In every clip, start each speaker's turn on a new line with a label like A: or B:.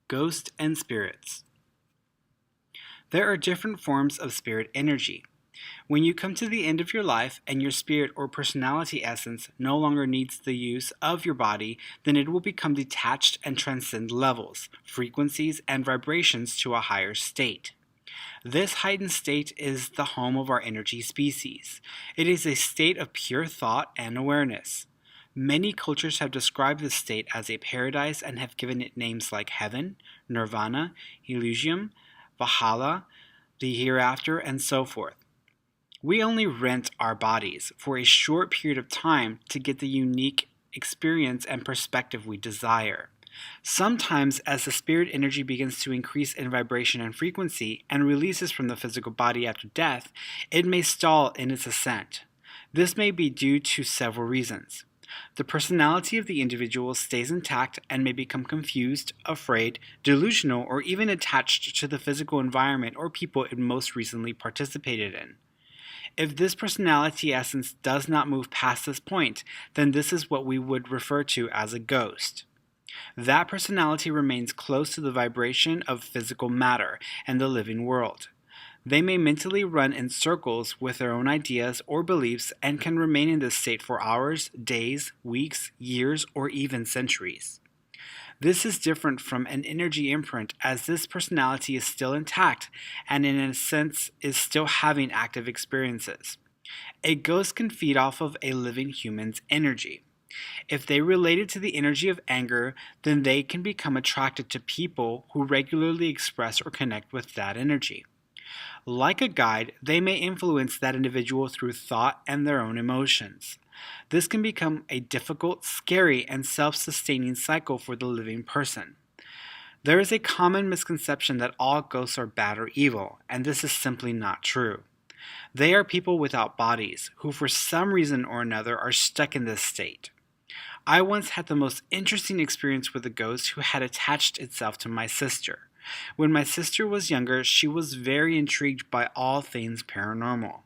A: Ghost and spirits. There are different forms of spirit energy. When you come to the end of your life and your spirit or personality essence no longer needs the use of your body, then it will become detached and transcend levels, frequencies, and vibrations to a higher state. This heightened state is the home of our energy species. It is a state of pure thought and awareness. Many cultures have described this state as a paradise and have given it names like heaven, nirvana, Elysium, Valhalla, the hereafter, and so forth. We only rent our bodies for a short period of time to get the unique experience and perspective we desire. Sometimes, as the spirit energy begins to increase in vibration and frequency and releases from the physical body after death, it may stall in its ascent. This may be due to several reasons. The personality of the individual stays intact and may become confused, afraid, delusional, or even attached to the physical environment or people it most recently participated in. If this personality essence does not move past this point, then this is what we would refer to as a ghost. That personality remains close to the vibration of physical matter and the living world. They may mentally run in circles with their own ideas or beliefs and can remain in this state for hours, days, weeks, years, or even centuries. This is different from an energy imprint, as this personality is still intact and in a sense is still having active experiences. A ghost can feed off of a living human's energy. If they related to the energy of anger, then they can become attracted to people who regularly express or connect with that energy. Like a guide, they may influence that individual through thought and their own emotions. This can become a difficult, scary, and self-sustaining cycle for the living person. There is a common misconception that all ghosts are bad or evil, and this is simply not true. They are people without bodies, who for some reason or another are stuck in this state. I once had the most interesting experience with a ghost who had attached itself to my sister. When my sister was younger, she was very intrigued by all things paranormal.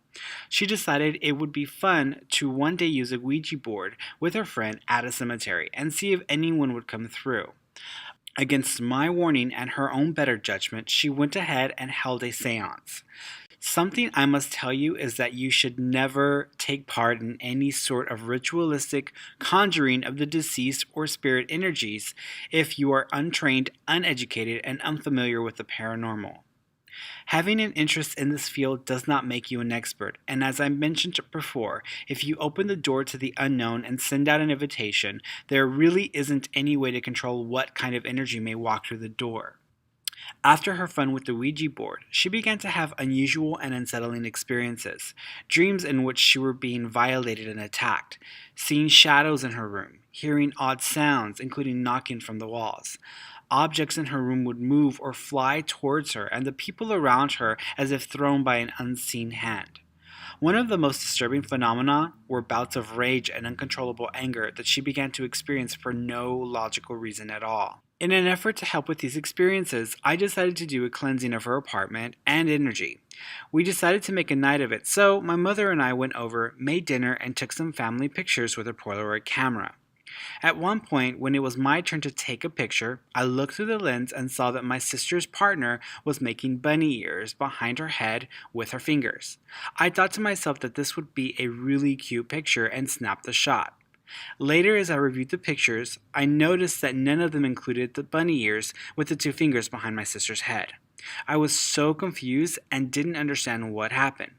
A: She decided it would be fun to one day use a Ouija board with her friend at a cemetery and see if anyone would come through. Against my warning and her own better judgment, she went ahead and held a seance. Something I must tell you is that you should never take part in any sort of ritualistic conjuring of the deceased or spirit energies if you are untrained, uneducated, and unfamiliar with the paranormal. Having an interest in this field does not make you an expert, and as I mentioned before, if you open the door to the unknown and send out an invitation, there really isn't any way to control what kind of energy may walk through the door. After her fun with the Ouija board, she began to have unusual and unsettling experiences, dreams in which she were being violated and attacked, seeing shadows in her room, hearing odd sounds, including knocking from the walls. Objects in her room would move or fly towards her and the people around her as if thrown by an unseen hand. One of the most disturbing phenomena were bouts of rage and uncontrollable anger that she began to experience for no logical reason at all. In an effort to help with these experiences, I decided to do a cleansing of her apartment and energy. We decided to make a night of it, so my mother and I went over, made dinner, and took some family pictures with a Polaroid camera. At one point, when it was my turn to take a picture, I looked through the lens and saw that my sister's partner was making bunny ears behind her head with her fingers. I thought to myself that this would be a really cute picture and snapped the shot. Later, as I reviewed the pictures, I noticed that none of them included the bunny ears with the two fingers behind my sister's head. I was so confused and didn't understand what happened.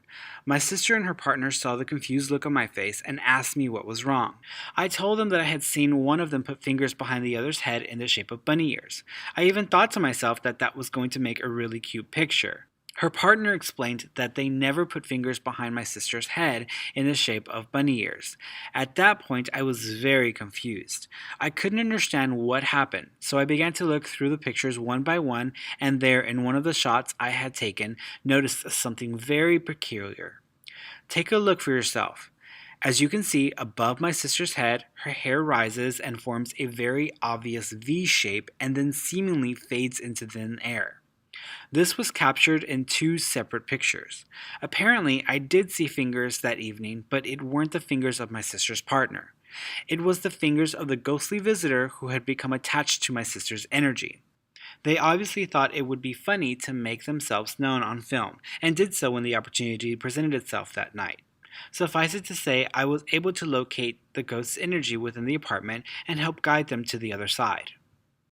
A: My sister and her partner saw the confused look on my face and asked me what was wrong. I told them that I had seen one of them put fingers behind the other's head in the shape of bunny ears. I even thought to myself that that was going to make a really cute picture. Her partner explained that they never put fingers behind my sister's head in the shape of bunny ears. At that point, I was very confused. I couldn't understand what happened, so I began to look through the pictures one by one, and there, in one of the shots I had taken, noticed something very peculiar. Take a look for yourself. As you can see, above my sister's head, her hair rises and forms a very obvious V shape and then seemingly fades into thin air. This was captured in two separate pictures. Apparently, I did see fingers that evening, but it weren't the fingers of my sister's partner. It was the fingers of the ghostly visitor who had become attached to my sister's energy. They obviously thought it would be funny to make themselves known on film, and did so when the opportunity presented itself that night. Suffice it to say, I was able to locate the ghost's energy within the apartment and help guide them to the other side.